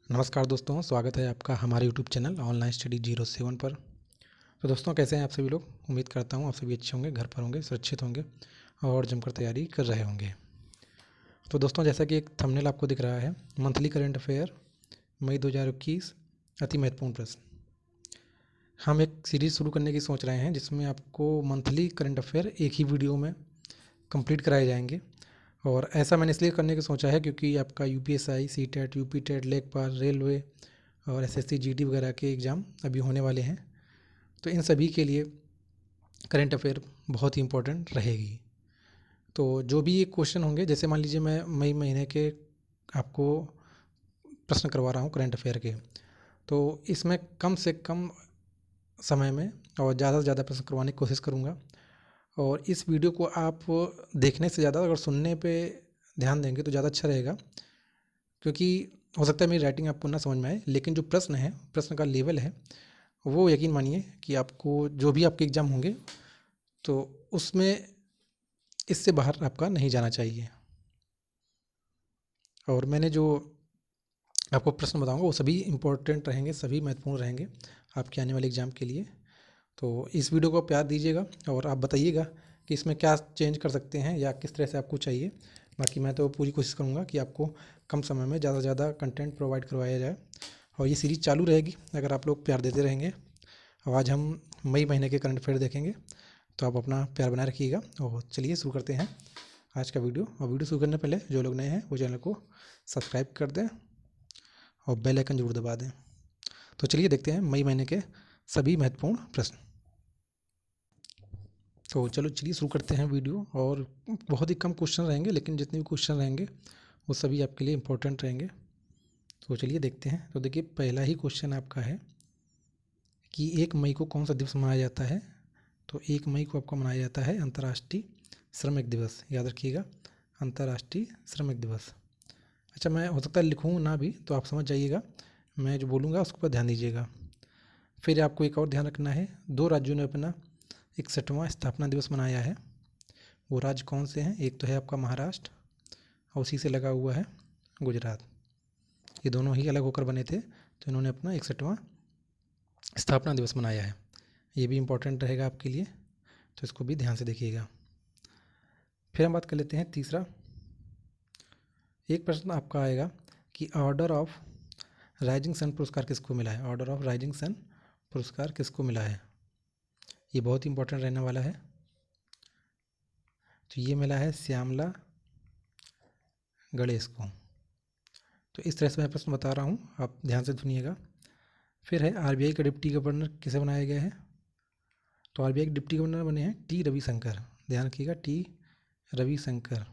नमस्कार दोस्तों, स्वागत है आपका हमारे यूट्यूब चैनल ऑनलाइन स्टडी 07 पर। तो दोस्तों, कैसे हैं आप सभी लोग। उम्मीद करता हूं आप सभी अच्छे होंगे, घर पर होंगे, सुरक्षित होंगे और जमकर तैयारी कर रहे होंगे। तो दोस्तों, जैसा कि एक थंबनेल आपको दिख रहा है, मंथली करंट अफेयर मई 2021 अति महत्वपूर्ण प्रश्न। हम एक सीरीज़ शुरू करने की सोच रहे हैं जिसमें आपको मंथली करंट अफेयर एक ही वीडियो में कंप्लीट कराए जाएंगे। और ऐसा मैंने इसलिए करने की सोचा है क्योंकि आपका यूपीएसआई, सीटेट, यूपीटेट, लेखपाल, रेलवे और एसएससी, जीडी वगैरह के एग्ज़ाम अभी होने वाले हैं। तो इन सभी के लिए करंट अफेयर बहुत ही इम्पोर्टेंट रहेगी। तो जो भी ये क्वेश्चन होंगे, जैसे मान लीजिए मैं मई महीने के आपको प्रश्न करवा रहा हूँ करंट अफेयर के, तो इसमें कम से कम समय में और ज़्यादा से ज़्यादा प्रश्न करवाने की कोशिश करूँगा। और इस वीडियो को आप देखने से ज़्यादा अगर सुनने पे ध्यान देंगे तो ज़्यादा अच्छा रहेगा, क्योंकि हो सकता है मेरी राइटिंग आपको ना समझ में आए, लेकिन जो प्रश्न है, प्रश्न का लेवल है, वो यकीन मानिए कि आपको जो भी आपके एग्ज़ाम होंगे तो उसमें इससे बाहर आपका नहीं जाना चाहिए। और मैंने जो आपको प्रश्न बताऊंगा वो सभी इम्पोर्टेंट रहेंगे, सभी महत्वपूर्ण रहेंगे आपके आने वाले एग्ज़ाम के लिए। तो इस वीडियो को प्यार दीजिएगा और आप बताइएगा कि इसमें क्या चेंज कर सकते हैं या किस तरह से आपको चाहिए। बाकी मैं तो पूरी कोशिश करूँगा कि आपको कम समय में ज़्यादा से ज़्यादा कंटेंट प्रोवाइड करवाया जाए और ये सीरीज़ चालू रहेगी अगर आप लोग प्यार देते रहेंगे। और आज हम मई महीने के करंट अफेयर देखेंगे, तो आप अपना प्यार बनाए रखिएगा। और चलिए शुरू करते हैं आज का वीडियो। और वीडियो शुरू करने से पहले जो लोग नए हैं वो चैनल को सब्सक्राइब कर दें और बेल आइकन जरूर दबा दें। तो चलिए देखते हैं मई महीने के सभी महत्वपूर्ण प्रश्न। तो चलिए शुरू करते हैं वीडियो। और बहुत ही कम क्वेश्चन रहेंगे, लेकिन जितने भी क्वेश्चन रहेंगे वो सभी आपके लिए इम्पोर्टेंट रहेंगे। तो चलिए देखते हैं। तो देखिए, पहला ही क्वेश्चन आपका है कि 1 मई को कौन सा दिवस मनाया जाता है। तो 1 मई को आपको मनाया जाता है अंतर्राष्ट्रीय श्रमिक दिवस। याद रखिएगा, अंतर्राष्ट्रीय श्रमिक दिवस। अच्छा, मैं हो सकता है लिखूँ ना भी, तो आप समझ जाइएगा, मैं जो बोलूँगा उसके ऊपर ध्यान दीजिएगा। फिर आपको एक और ध्यान रखना है, 2 राज्यों ने अपना 61वां स्थापना दिवस मनाया है। वो राज्य कौन से हैं? एक तो है आपका महाराष्ट्र और उसी से लगा हुआ है गुजरात। ये दोनों ही अलग होकर बने थे, तो इन्होंने अपना 61वां स्थापना दिवस मनाया है। ये भी इम्पोर्टेंट रहेगा आपके लिए, तो इसको भी ध्यान से देखिएगा। फिर हम बात कर लेते हैं तीसरा। एक प्रश्न आपका आएगा कि ऑर्डर ऑफ राइजिंग सन पुरस्कार किसको मिला है। ऑर्डर ऑफ राइजिंग सन पुरस्कार किसको मिला है, ये बहुत इंपॉर्टेंट रहने वाला है। तो ये मिला है श्यामला गणेश को। तो इस तरह से मैं प्रश्न बता रहा हूँ, आप ध्यान से सुनिएगा। फिर है आरबीआई का डिप्टी गवर्नर किसे बनाया गया है। तो आरबीआई के डिप्टी गवर्नर बने हैं टी रविशंकर। ध्यान रखिएगा, टी रविशंकर।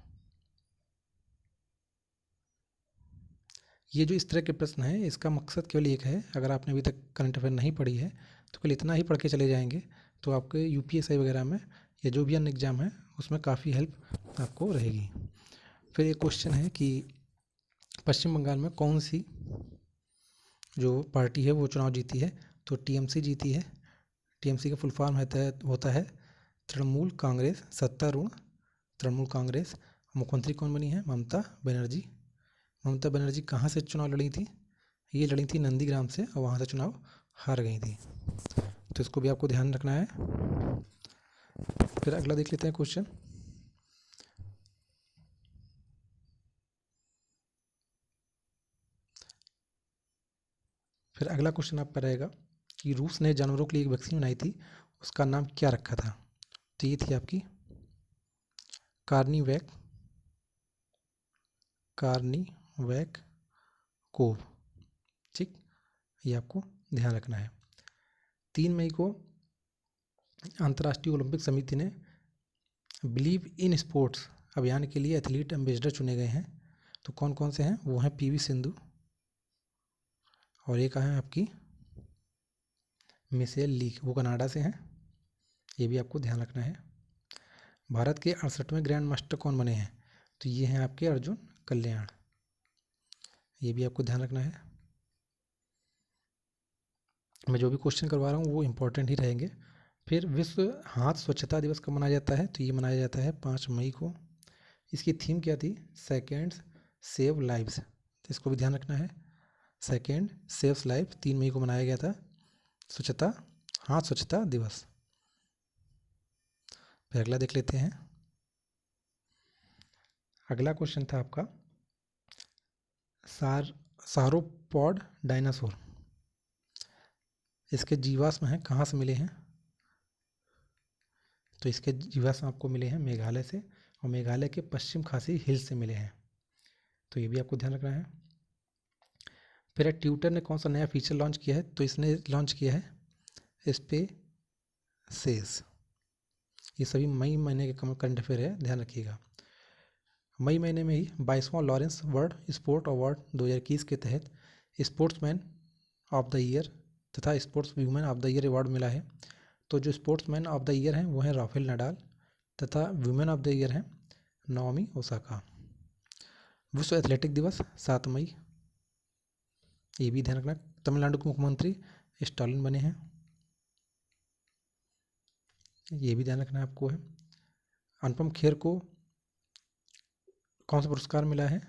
ये जो इस तरह के प्रश्न हैं, इसका मकसद केवल एक है। अगर आपने अभी तक करंट अफेयर नहीं पढ़ी है तो केवल इतना ही पढ़ के चले जाएंगे, तो आपके यूपीएसआई वगैरह में या जो भी अन्य एग्जाम है उसमें काफ़ी हेल्प आपको रहेगी। फिर एक क्वेश्चन है कि पश्चिम बंगाल में कौन सी जो पार्टी है वो चुनाव जीती है। तो टीएमसी जीती है। टीएमसी का फुल फॉर्म होता है तृणमूल कांग्रेस सत्तारूढ़ तृणमूल कांग्रेस। मुख्यमंत्री कौन बनी है? ममता बनर्जी। ममता बनर्जी कहाँ से चुनाव लड़ी थी? ये लड़ी थी नंदीग्राम से और वहाँ से चुनाव हार गई थी। तो इसको भी आपको ध्यान रखना है। फिर अगला देख लेते हैं क्वेश्चन। फिर अगला क्वेश्चन आपका रहेगा कि रूस ने जानवरों के लिए एक वैक्सीन बनाई थी, उसका नाम क्या रखा था। तो ये थी आपकी कार्नीवैक कोव। ठीक, ये आपको ध्यान रखना है। 3 मई को अंतर्राष्ट्रीय ओलंपिक समिति ने बिलीव इन स्पोर्ट्स अभियान के लिए एथलीट एम्बेसडर चुने गए हैं। तो कौन कौन से हैं? वो हैं पीवी सिंधु और एक है आपकी मिशेल ली, वो कनाडा से हैं। ये भी आपको ध्यान रखना है। भारत के 68वें ग्रैंड मास्टर कौन बने हैं? तो ये हैं आपके अर्जुन कल्याण। ये भी आपको ध्यान रखना है। मैं जो भी क्वेश्चन करवा रहा हूँ वो इम्पोर्टेंट ही रहेंगे। फिर विश्व हाथ स्वच्छता दिवस कब मनाया जाता है? तो ये मनाया जाता है 5 मई को। इसकी थीम क्या थी? Seconds save lives. तो इसको भी ध्यान रखना है। सेकेंड सेव्स लाइफ 3 मई को मनाया गया था स्वच्छता दिवस। फिर अगला देख लेते हैं। अगला क्वेश्चन था आपका सारोपॉड डायनासोर, इसके जीवाश्म हैं कहाँ से मिले हैं? तो इसके जीवाश्म आपको मिले हैं मेघालय से, और मेघालय के पश्चिम खासी हिल्स से मिले हैं, तो ये भी आपको ध्यान रखना है। फिर ट्विटर ने कौन सा नया फीचर लॉन्च किया है? तो इसने लॉन्च किया है स्पेसेस। ये सभी मई महीने के करंट अफेयर है, ध्यान रखिएगा। मई महीने में ही 22वां लॉरेंस वर्ल्ड स्पोर्ट अवार्ड 2021 के तहत स्पोर्ट्समैन ऑफ द ईयर तथा sports women of the year award मिला है। तो जो स्पोर्ट्समैन ऑफ द ईयर हैं वो हैं राफेल नडाल तथा वुमेन ऑफ द ईयर हैं नाओमी ओसाका। विश्व एथलेटिक दिवस 7 मई, ये भी ध्यान रखना। तमिलनाडु के मुख्यमंत्री स्टालिन बने हैं, ये भी ध्यान रखना आपको है। अनुपम खेर को कौन सा पुरस्कार मिला है?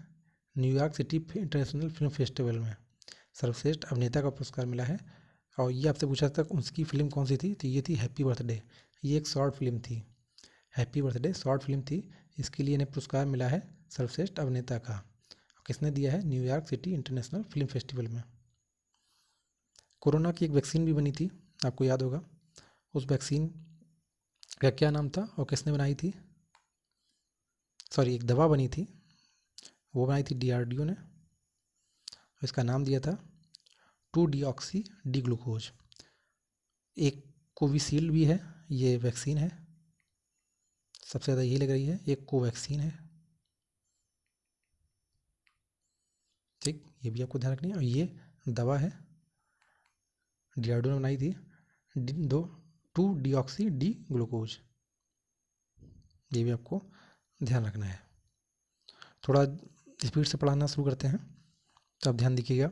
New York city international film festival में सर्वश्रेष्ठ अभिनेता का पुरस्कार मिला है। और ये आपसे पूछा था उसकी फिल्म कौन सी थी, तो ये थी हैप्पी बर्थडे। ये एक शॉर्ट फिल्म थी, हैप्पी बर्थडे शॉर्ट फिल्म थी, इसके लिए इन्हें पुरस्कार मिला है सर्वश्रेष्ठ अभिनेता का। किसने दिया है? New York city international film festival में। कोरोना की एक वैक्सीन भी बनी थी, आपको याद होगा। उस वैक्सीन का क्या नाम था और किसने बनाई थी? सॉरी, एक दवा बनी थी, वो बनाई थी DRDO ने, इसका नाम दिया था 2-डीऑक्सी डी ग्लूकोज। एक कोविशील्ड भी है, ये वैक्सीन है, सबसे ज़्यादा यही लग रही है। एक कोवैक्सीन है, ठीक, ये भी आपको ध्यान रखनी है। और ये दवा है, DRDO ने बनाई थी 2-डीऑक्सी डी ग्लूकोज, ये भी आपको ध्यान रखना है। थोड़ा स्पीड से पढ़ाना शुरू करते हैं, तो आप ध्यान दीजिएगा।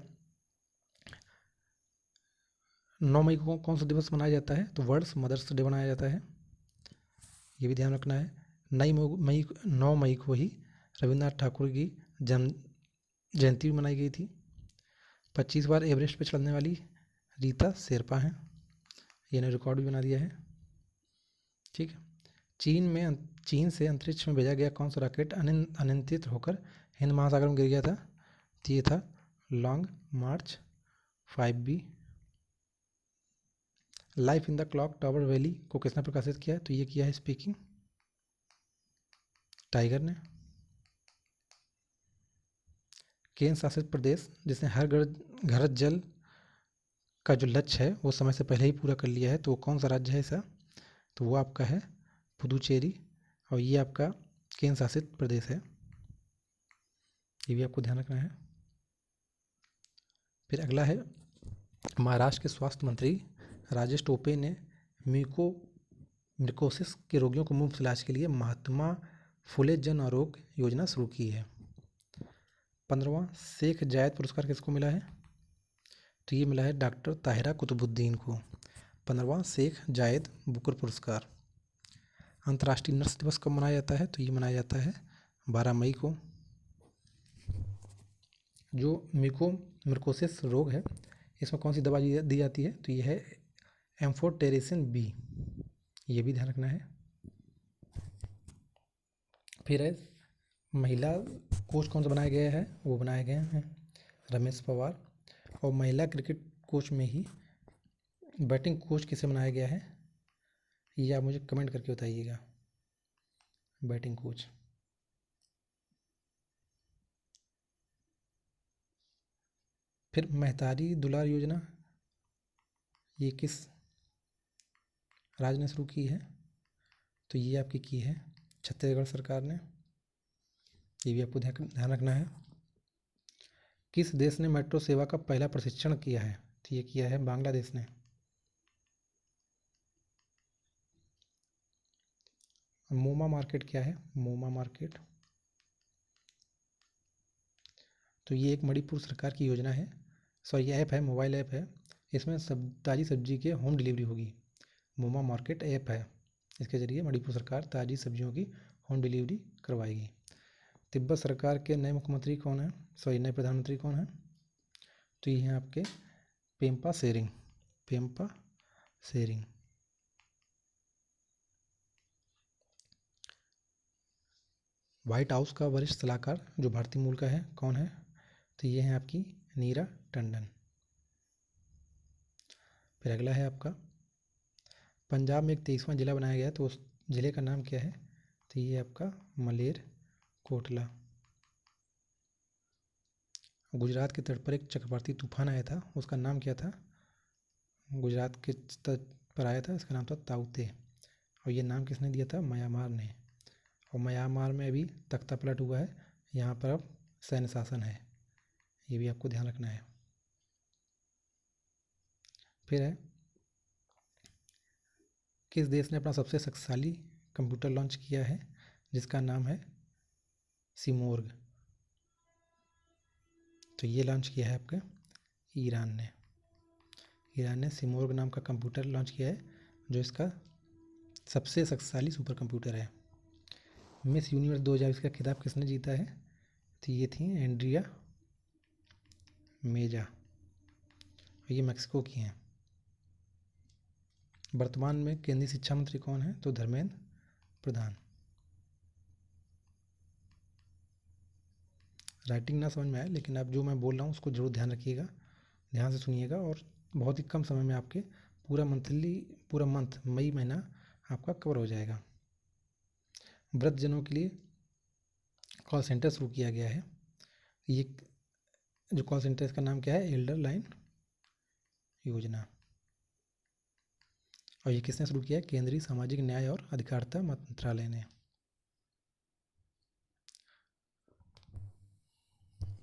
9 मई को कौन सा दिवस मनाया जाता है? तो वर्ल्ड मदर्स डे मनाया जाता है, ये भी ध्यान रखना है। 9 मई को ही रविन्द्रनाथ ठाकुर की जन्म जयंती भी मनाई गई थी। 25 बार एवरेस्ट पे चढ़ने वाली रीता शेरपा हैं, ये ने रिकॉर्ड भी बना दिया है, ठीक है। चीन से अंतरिक्ष में भेजा गया कौन सा रॉकेट अनियंत्रित होकर हिंद महासागर में गिर गया था? तो ये था long March 5B। Life in the clock tower valley को किसने प्रकाशित किया है? तो ये किया है स्पीकिंग टाइगर ने। केंद्र शासित प्रदेश जिसने हर घर जल का जो लक्ष्य है वो समय से पहले ही पूरा कर लिया है, तो वो कौन सा राज्य है ऐसा? तो वो आपका है पुदुचेरी, और ये आपका केंद्र शासित प्रदेश है, ये भी आपको ध्यान रखना है। फिर अगला है महाराष्ट्र के स्वास्थ्य मंत्री राजेश टोपे ने म्यूकोसिस के रोगियों को मुफ्त इलाज के लिए महात्मा फुले जन आरोग्य योजना शुरू की है। 15वां शेख जायद पुरस्कार किसको मिला है? तो ये मिला है डॉक्टर ताहिरा कुतुबुद्दीन को, 15वां शेख जायद बुकर पुरस्कार। अंतर्राष्ट्रीय नर्स दिवस कब मनाया जाता है? तो ये मनाया जाता है 12 मई को। जो म्यूकोसिस रोग है इसमें कौन सी दवा दी जाती है? तो ये है एम्फोटेरिसिन B, ये भी ध्यान रखना है। फिर है महिला कोच कौन सा बनाया गया है? वो बनाए गए हैं रमेश पवार। और महिला क्रिकेट कोच में ही बैटिंग कोच किसे बनाया गया है? ये आप मुझे कमेंट करके बताइएगा। बैटिंग कोच फिर महतारी दुलार योजना ये किस राज्य ने शुरू की है? तो ये आपकी की है छत्तीसगढ़ सरकार ने, ये भी आपको ध्यान रखना है। किस देश ने मेट्रो सेवा का पहला प्रशिक्षण किया है? तो ये किया है बांग्लादेश ने। मोमा मार्केट क्या है? मोमा मार्केट तो ये एक मणिपुर सरकार की योजना है, सॉरी ये ऐप है, मोबाइल ऐप है। इसमें ताज़ी सब्जी के होम डिलीवरी होगी। मोमा मार्केट ऐप है, इसके ज़रिए मणिपुर सरकार ताज़ी सब्जियों की होम डिलीवरी करवाएगी। तिब्बत सरकार के नए मुख्यमंत्री कौन है? सॉरी नए प्रधानमंत्री कौन है? तो ये हैं आपके पेम्पा सेरिंग, पेम्पा सेरिंग। व्हाइट हाउस का वरिष्ठ सलाहकार जो भारतीय मूल का है कौन है? तो ये है आपकी नीरा टंडन। फिर अगला है आपका पंजाब में एक 23वां जिला बनाया गया है, तो उस जिले का नाम क्या है? तो ये आपका मलेर कोटला। गुजरात के तट पर एक चक्रवाती तूफान आया था, उसका नाम क्या था? गुजरात के तट पर आया था, इसका नाम था ताउते। और ये नाम किसने दिया था? म्यांमार ने। और म्यांमार में अभी तख्ता पलट हुआ है, यहाँ पर अब सैन्य शासन है, ये भी आपको ध्यान रखना है। फिर है किस देश ने अपना सबसे शक्तिशाली कंप्यूटर लॉन्च किया है, जिसका नाम है सिमोर्ग? तो ये लॉन्च किया है आपका ईरान ने। ईरान ने सिमोर्ग नाम का कंप्यूटर लॉन्च किया है, जो इसका सबसे शक्तिशाली सुपर कंप्यूटर है। मिस यूनिवर्स 2020 का खिताब किसने जीता है? तो ये थी एंड्रिया मेजा, और ये मैक्सिको की हैं। वर्तमान में केंद्रीय शिक्षा मंत्री कौन है? तो धर्मेंद्र प्रधान। राइटिंग ना समझ में आए, लेकिन अब जो मैं बोल रहा हूँ उसको जरूर ध्यान रखिएगा, ध्यान से सुनिएगा, और बहुत ही कम समय में आपके पूरा मंथ मई महीना आपका कवर हो जाएगा। वृद्धजनों के लिए कॉल सेंटर शुरू किया गया है, ये जो कॉल सेंटर इसका नाम क्या है? एल्डर लाइन योजना। और ये किसने शुरू किया है? केंद्रीय सामाजिक न्याय और अधिकारिता मंत्रालय ने।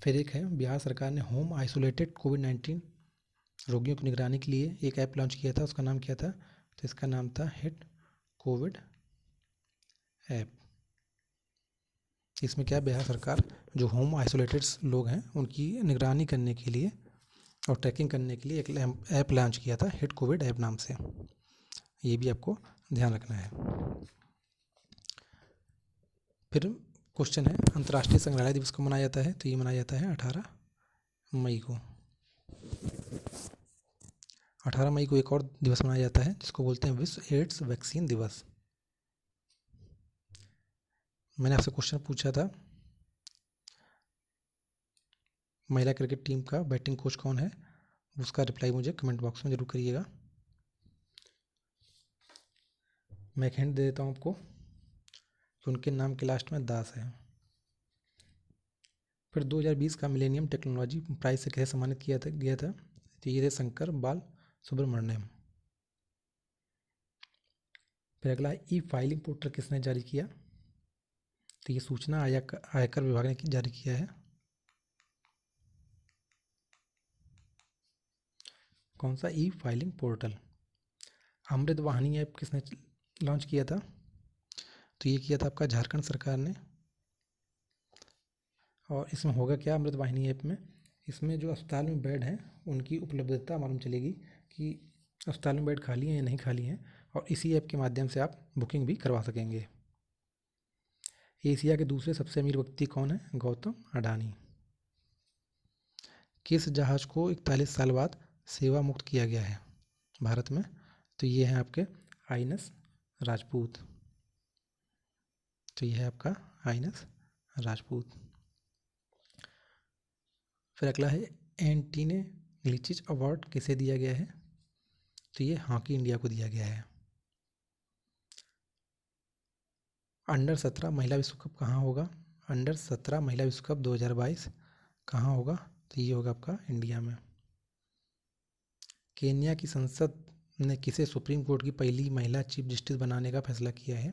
फिर एक है बिहार सरकार ने होम आइसोलेटेड कोविड-19 रोगियों की निगरानी के लिए एक ऐप लॉन्च किया था, उसका नाम क्या था? तो इसका नाम था हिट कोविड ऐप। इसमें क्या है, बिहार सरकार जो होम आइसोलेटेड लोग हैं उनकी निगरानी करने के लिए और ट्रैकिंग करने के लिए एक ऐप लॉन्च किया था, हिट कोविड ऐप नाम से। ये भी आपको ध्यान रखना है। फिर क्वेश्चन है अंतर्राष्ट्रीय संग्रहालय दिवस कब मनाया जाता है? तो ये मनाया जाता है 18 मई को। 18 मई को एक और दिवस मनाया जाता है जिसको बोलते हैं विश्व एड्स वैक्सीन दिवस। मैंने आपसे क्वेश्चन पूछा था महिला क्रिकेट टीम का बैटिंग कोच कौन है, उसका रिप्लाई मुझे कमेंट बॉक्स में जरूर करिएगा। मैं एक हिंट दे देता हूँ आपको कि उनके नाम के लास्ट में दास है। फिर 2020 का मिलेनियम टेक्नोलॉजी प्राइज से कैसे सम्मानित गया था? तो ये थे शंकर बाल सुब्रमण्यम। फिर अगला ई फाइलिंग पोर्टल किसने जारी किया? तो ये सूचना आयकर विभाग ने जारी किया है। कौन सा ई filing portal? Amrit Vahini app किसने लॉन्च किया था? तो ये किया था आपका झारखंड सरकार ने। और इसमें होगा क्या अमृत वाहिनी ऐप में? इसमें जो अस्पताल में बेड हैं उनकी उपलब्धता मालूम चलेगी कि अस्पताल में बेड खाली हैं या नहीं खाली हैं, और इसी ऐप के माध्यम से आप बुकिंग भी करवा सकेंगे। एशिया के दूसरे सबसे अमीर व्यक्ति कौन है? गौतम अडानी। किस जहाज को 41 साल बाद सेवा मुक्त किया गया है भारत में? तो ये है आपके आईएनएस राजपूत। तो ये है आपका आईएनएस राजपूत। फिर अगला है एंटीने लिचिच अवार्ड किसे दिया गया है? तो ये हॉकी इंडिया को दिया गया है। अंडर 17 महिला विश्व कप कहाँ होगा? अंडर 17 महिला विश्व कप 2022 कहाँ होगा? तो ये होगा आपका इंडिया में। केन्या की संसद ने किसे सुप्रीम कोर्ट की पहली महिला चीफ जस्टिस बनाने का फैसला किया है?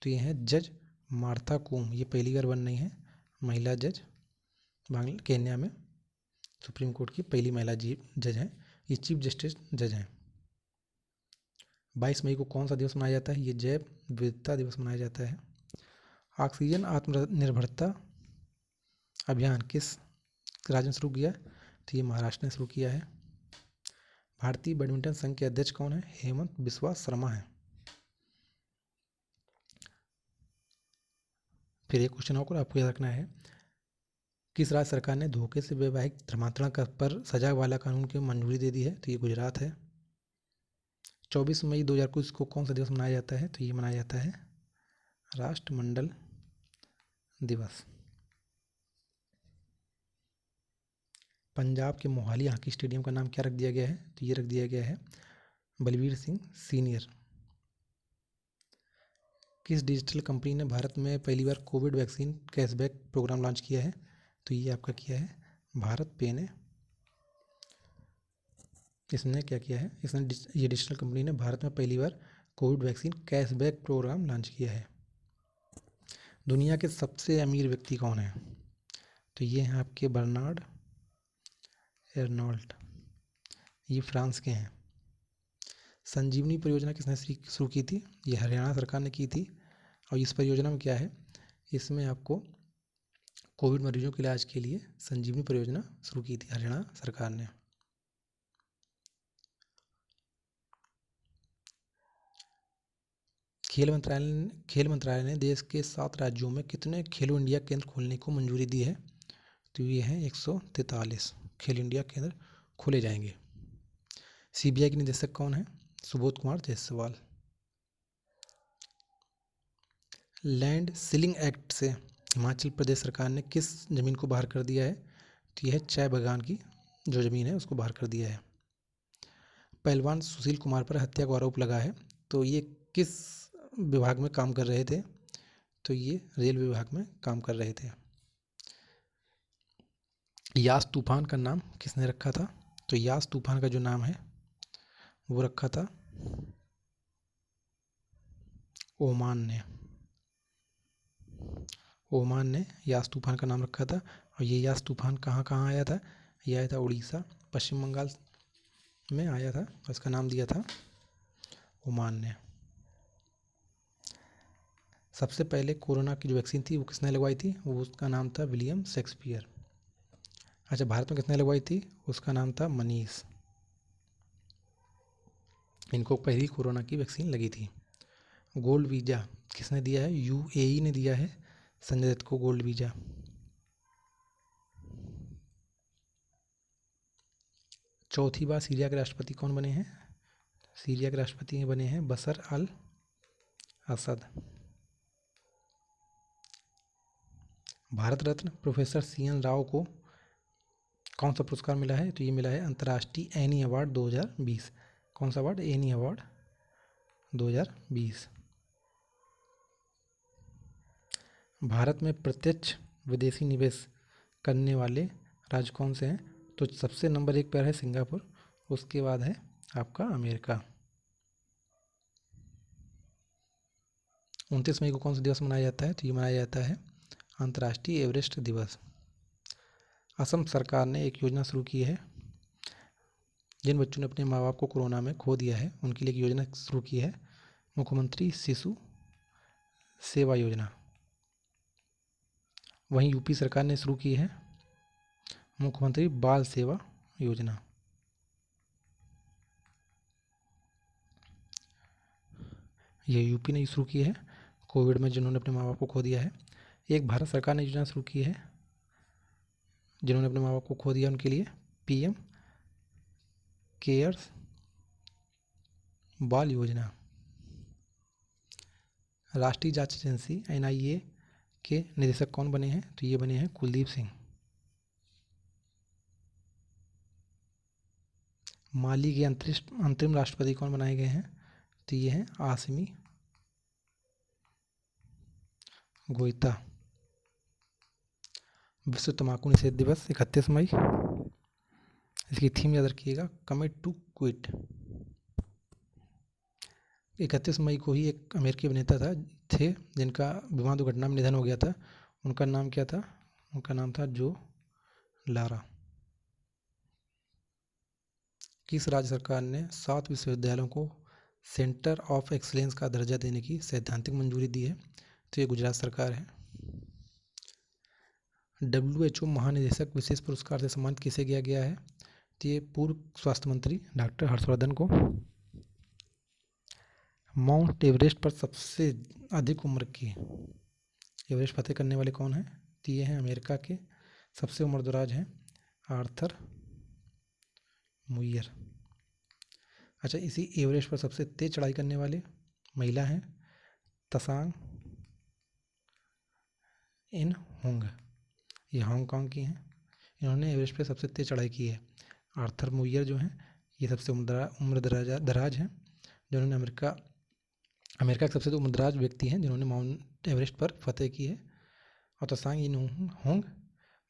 तो ये है जज मार्था कोम। ये पहली बार बन रही है महिला जज केन्या में, सुप्रीम कोर्ट की पहली महिला जज हैं, ये चीफ जस्टिस जज हैं। 22 मई को कौन सा दिवस मनाया जाता है? ये जैव विविधता दिवस मनाया जाता है। ऑक्सीजन आत्मनिर्भरता अभियान किस राज्य ने शुरू किया? तो ये महाराष्ट्र ने शुरू किया है। भारतीय बैडमिंटन संघ के अध्यक्ष कौन है? हेमंत बिस्वा शर्मा है। फिर एक क्वेश्चन और आपको याद रखना है किस राज्य सरकार ने धोखे से वैवाहिक धर्मांतरण पर सजा वाला कानून की मंजूरी दे दी है? तो ये गुजरात है। 24 मई 2021 को कौन सा दिवस मनाया जाता है? तो ये मनाया जाता है राष्ट्रमंडल दिवस। पंजाब के मोहाली हॉकी स्टेडियम का नाम क्या रख दिया गया है? तो ये रख दिया गया है बलबीर सिंह सीनियर। किस डिजिटल कंपनी ने भारत में पहली बार covid vaccine cashback program launch किया है? तो ये आपका किया है भारत पे ने। इसने क्या किया है? ये डिजिटल कंपनी ने भारत में पहली बार covid vaccine cashback program launch किया है। दुनिया के सबसे अमीर व्यक्ति कौन है? तो ये हैं आपके बर्नार्ड एर्नोल्ट, ये फ्रांस के हैं। संजीवनी परियोजना किसने शुरू की थी? ये हरियाणा सरकार ने की थी। और इस परियोजना में क्या है? इसमें आपको कोविड मरीजों के इलाज के लिए संजीवनी परियोजना शुरू की थी हरियाणा सरकार ने। खेल मंत्रालय ने देश के 7 राज्यों में कितने खेलो इंडिया केंद्र खोलने को मंजूरी दी है? तो ये हैं 143 खेलो इंडिया केंद्र खोले जाएंगे। सीबीआई के निदेशक कौन है? Subodh Kumar Jaiswal. Land ceiling act से हिमाचल प्रदेश सरकार ने किस जमीन को बाहर कर दिया है? तो यह है चाय बागान की जो जमीन है उसको बाहर कर दिया है। पहलवान सुशील कुमार पर हत्या का आरोप लगा है, तो ये किस विभाग में काम कर रहे थे? तो ये रेल विभाग में काम कर रहे थे। यास तूफान का नाम किसने रखा था? तो यास तूफान का जो नाम है वो रखा था ओमान ने यास तूफान का नाम रखा था। और ये यास तूफान कहाँ कहाँ आया था? ये आया था उड़ीसा, पश्चिम बंगाल में आया था और इसका नाम दिया था ओमान ने। सबसे पहले कोरोना की जो वैक्सीन थी वो किसने लगवाई थी? वो उसका नाम था विलियम शेक्सपियर। अच्छा, भारत में किसने लगवाई थी? उसका नाम था मनीष। इनको पहली कोरोना की वैक्सीन लगी थी। गोल्ड वीज़ा किसने दिया है? यूएई ने दिया है संजय दत्त को गोल्ड वीज़ा। चौथी बार सीरिया के राष्ट्रपति कौन बने हैं? सीरिया के राष्ट्रपति बने हैं बशर अल असद। भारत रत्न प्रोफेसर सीएन राव को कौन सा पुरस्कार मिला है? तो ये मिला है अंतर्राष्ट्रीय एनी अवार्ड 2020। कौन सा अवार्ड? Any award 2020। भारत में प्रत्यक्ष विदेशी निवेश करने वाले राज्य कौन से हैं? तो सबसे नंबर 1 पर है सिंगापुर, उसके बाद है आपका अमेरिका। 29 मई को कौन सा दिवस मनाया जाता है? तो ये मनाया जाता है अंतर्राष्ट्रीय एवरेस्ट दिवस। असम सरकार ने एक योजना शुरू की है, जिन बच्चों ने अपने माँ बाप को कोरोना में खो दिया है उनके लिए एक योजना शुरू की है, मुख्यमंत्री शिशु सेवा योजना। वहीं यूपी सरकार ने शुरू की है मुख्यमंत्री बाल सेवा योजना। ये यूपी ने शुरू की है कोविड में जिन्होंने अपने माँ बाप को खो दिया है। एक भारत सरकार ने योजना शुरू की है जिन्होंने अपने माँ बाप को खो दिया उनके लिए, पीएम केयर्स बाल योजना। राष्ट्रीय जांच एजेंसी एनआईए के निदेशक कौन बने हैं? तो ये बने हैं कुलदीप सिंह। माली के अंतरिम राष्ट्रपति कौन बनाए गए हैं? तो ये हैं आसिमी गोइता। विश्व तंबाकू निषेध दिवस 31 मई। इसकी थीम याद रखिएगा, कमिट टू क्विट। 31 मई को ही एक अमेरिकी अभिनेता थे जिनका विमान दुर्घटना में निधन हो गया था। उनका नाम क्या था? उनका नाम था जो लारा। किस राज्य सरकार ने 7 विश्वविद्यालयों को सेंटर ऑफ एक्सीलेंस का दर्जा देने की सैद्धांतिक मंजूरी दी है? तो ये गुजरात सरकार है। WHO महानिदेशक विशेष पुरस्कार से सम्मानित किसे किया गया है? तो ये पूर्व स्वास्थ्य मंत्री डॉक्टर हर्षवर्धन को। माउंट एवरेस्ट पर सबसे अधिक उम्र की एवरेस्ट फतेह करने वाले कौन हैं? तो ये हैं अमेरिका के सबसे उम्रदराज हैं आर्थर मुयर। अच्छा, इसी एवरेस्ट पर सबसे तेज चढ़ाई करने वाले महिला हैं तसांग इन हुंग। ये हांगकांग की हैं। इन्होंने एवरेस्ट पर सबसे तेज चढ़ाई की है। आर्थर मुयर जो हैं ये सबसे उम्रदराज हैं, जिन्होंने अमेरिका के सबसे उम्रदराज व्यक्ति हैं जिन्होंने माउंट एवरेस्ट पर फतेह की है। और तसांग इन हुंग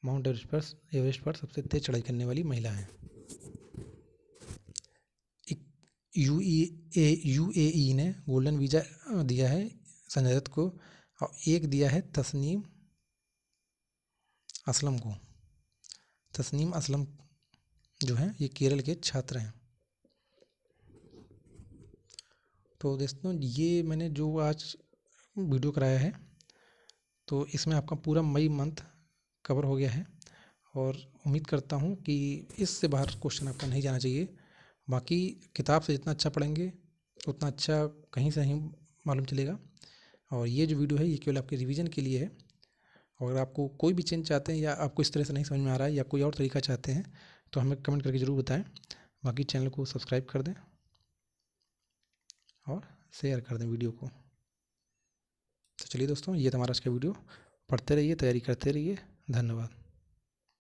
माउंट एवरेस्ट पर सबसे तेज चढ़ाई करने वाली महिला हैं। यूएई ने गोल्डन वीज़ा दिया है संजय दत्त को, और एक दिया है तस्नीम असलम को। तस्नीम असलम जो हैं ये केरल के छात्र हैं। तो दोस्तों ये मैंने जो आज वीडियो कराया है तो इसमें आपका पूरा मई मंथ कवर हो गया है, और उम्मीद करता हूँ कि इससे बाहर क्वेश्चन आपका नहीं जाना चाहिए। बाकी किताब से जितना अच्छा पढ़ेंगे उतना अच्छा कहीं से नहीं मालूम चलेगा। और ये जो वीडियो है ये केवल आपके रिवीजन के लिए है। और अगर आपको कोई भी चेंज चाहते हैं या आपको इस तरह से नहीं समझ में आ रहा है या कोई और तरीका चाहते हैं तो हमें कमेंट करके ज़रूर बताएं। बाकी चैनल को सब्सक्राइब कर दें और शेयर कर दें वीडियो को। तो चलिए दोस्तों, ये था हमारा आज का वीडियो। पढ़ते रहिए, तैयारी करते रहिए। धन्यवाद।